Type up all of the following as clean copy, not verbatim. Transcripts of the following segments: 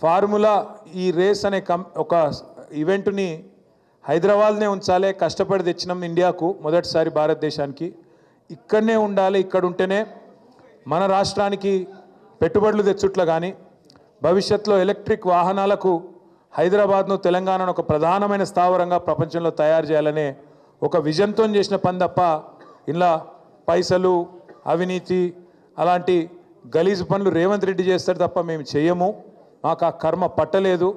Formula ఈ race అనే ఒక ఈవెంట్ని హైదరాబాద్నే ఉంచాలి, కష్టపడి తెచ్చినాం ఇండియాకు మొదటిసారి భారతదేశానికి. ఇక్కడనే ఉండాలి, ఇక్కడ ఉంటేనే మన రాష్ట్రానికి పెట్టుబడులు తెచ్చుట్ల కానీ భవిష్యత్తులో ఎలక్ట్రిక్ వాహనాలకు హైదరాబాద్ను తెలంగాణను ఒక ప్రధానమైన స్థావరంగా ప్రపంచంలో తయారు చేయాలనే ఒక విజన్తో చేసిన పని తప్ప ఇలా పైసలు అవినీతి అలాంటి గలీజు పనులు రేవంత్ రెడ్డి చేస్తాడు తప్ప మేము చేయము, మాకు ఆ కర్మ పట్టలేదు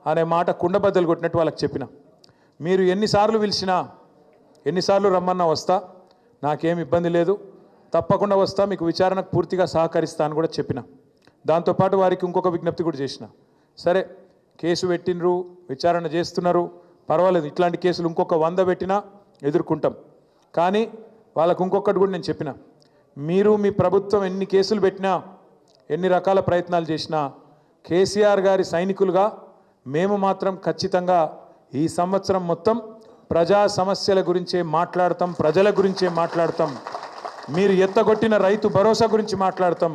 అనే మాట కుండబద్దలు కొట్టినట్టు వాళ్ళకి చెప్పిన. మీరు ఎన్నిసార్లు పిలిచినా ఎన్నిసార్లు రమ్మన్నా వస్తా, నాకేం ఇబ్బంది లేదు, తప్పకుండా వస్తా, మీకు విచారణకు పూర్తిగా సహకరిస్తా అని కూడా చెప్పిన. దాంతోపాటు వారికి ఇంకొక విజ్ఞప్తి కూడా చేసిన. సరే కేసు పెట్టినరు, విచారణ చేస్తున్నారు, పర్వాలేదు, ఇట్లాంటి కేసులు ఇంకొక 100 పెట్టినా ఎదుర్కొంటాం. కానీ వాళ్ళకు ఇంకొకటి కూడా నేను చెప్పిన, మీరు మీ ప్రభుత్వం ఎన్ని కేసులు పెట్టినా ఎన్ని రకాల ప్రయత్నాలు చేసినా కేసీఆర్ గారి సైనికులుగా మేము మాత్రం ఖచ్చితంగా ఈ సంవత్సరం మొత్తం ప్రజా సమస్యల గురించే మాట్లాడతాం, ప్రజల గురించే మాట్లాడతాం. మీరు ఎత్తగొట్టిన రైతు భరోసా గురించి మాట్లాడతాం,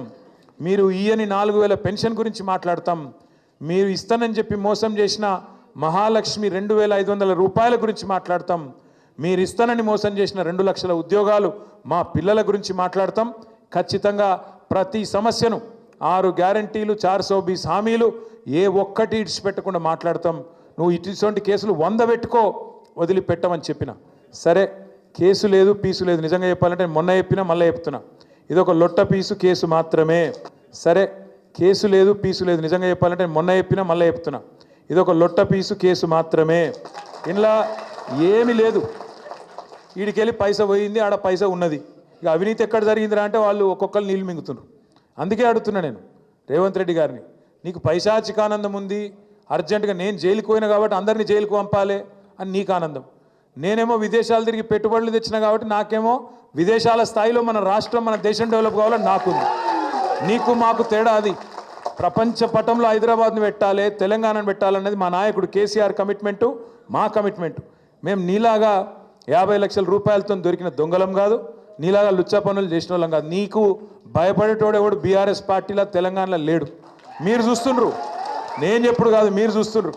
మీరు ఇయ్యని 4000 పెన్షన్ గురించి మాట్లాడతాం, మీరు ఇస్తానని చెప్పి మోసం చేసిన మహాలక్ష్మి 2500 రూపాయల గురించి మాట్లాడతాం, మీరు ఇస్తానని మోసం చేసిన 2 లక్షల ఉద్యోగాలు మా పిల్లల గురించి మాట్లాడతాం. ఖచ్చితంగా ప్రతి సమస్యను 6 గ్యారంటీలు 420 హామీలు ఏ ఒక్కటి ఇడిచిపెట్టకుండా మాట్లాడతాం. నువ్వు ఇటువంటి కేసులు 100 పెట్టుకో, వదిలిపెట్టమని చెప్పిన. సరే కేసు లేదు పీసు లేదు, నిజంగా చెప్పాలంటే మొన్న చెప్పినా మళ్ళీ చెప్తున్నా, ఇది ఒక లొట్ట పీసు కేసు మాత్రమే. సరే కేసు లేదు పీసు లేదు, నిజంగా చెప్పాలంటే మొన్న చెప్పినా మళ్ళీ చెప్తున్నా, ఇది ఒక లొట్ట పీసు కేసు మాత్రమే. ఇలా ఏమీ లేదు, వీడికెళ్ళి పైసా పోయింది, ఆడ పైసా ఉన్నది. ఇక అవినీతి ఎక్కడ జరిగిందిరా అంటే వాళ్ళు ఒక్కొక్కరు నీళ్ళు మింగుతున్నారు. అందుకే అడుగుతున్నా నేను రేవంత్ రెడ్డి గారిని, నీకు పైశాచికానందం ఉంది, అర్జెంటుగా నేను జైలుకు పోయినా కాబట్టి అందరినీ జైలుకు పంపాలి అని నీకు ఆనందం, నేనేమో విదేశాలు తిరిగి పెట్టుబడులు తెచ్చినా కాబట్టి నాకేమో విదేశాల స్థాయిలో మన రాష్ట్రం మన దేశం డెవలప్ కావాలని నాకుంది. నీకు మాకు తేడా అది. ప్రపంచ పటంలో హైదరాబాద్ని పెట్టాలి, తెలంగాణను పెట్టాలన్నది మా నాయకుడు కేసీఆర్ కమిట్మెంటు, మా కమిట్మెంటు. మేము నీలాగా 50 లక్షల రూపాయలతో దొరికిన దొంగలం కాదు, నీలాగా లుచ్చా పనులు చేసిన వాళ్ళం కాదు. నీకు భయపడేటోడు ఎవడు బీఆర్ఎస్ పార్టీలో తెలంగాణలో లేడు. మీరు చూస్తుండ్రు, నేను చెప్పుడు కాదు, మీరు చూస్తుండ్రు.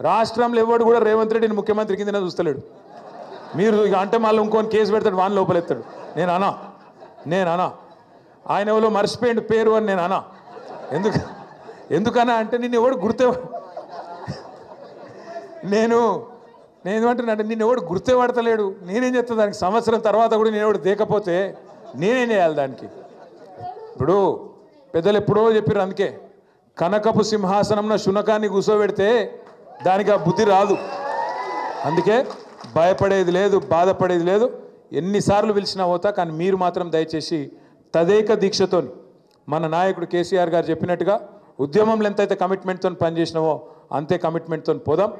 రాష్ట్రంలో ఎవడు కూడా రేవంత్ రెడ్డిని ముఖ్యమంత్రి కిందనే చూస్తలేడు. మీరు ఇక అంటే మళ్ళీ ఇంకొని కేసు పెడతాడు, వాని లోపలెత్తాడు. నేను అనా ఆయన ఎవరో మర్చిపోయిండు పేరు అని నేను అనా. ఎందుకన్నా అంటే నిన్ను ఎవడు నేను ఏమంటున్నా, నిన్ను ఎవడు గుర్తుపడతలేడు, నేనేం చేస్తా దానికి? సంవత్సరం తర్వాత కూడా నేను ఎవడు దేకపోతే నేనేం చేయాలి దానికి? ఇప్పుడు పెద్దలు ఎప్పుడో చెప్పారు, అందుకే కనకపు సింహాసనంలో శునకాన్ని కూర్చోబెడితే దానికి ఆ బుద్ధి రాదు. అందుకే భయపడేది లేదు, బాధపడేది లేదు. ఎన్నిసార్లు పిలిచినా పోతా, కానీ మీరు మాత్రం దయచేసి తదేక దీక్షతో మన నాయకుడు కేసీఆర్ గారు చెప్పినట్టుగా ఉద్యమంలో ఎంతైతే కమిట్మెంట్తో పనిచేసినావో అంతే కమిట్మెంట్తో పోదాం.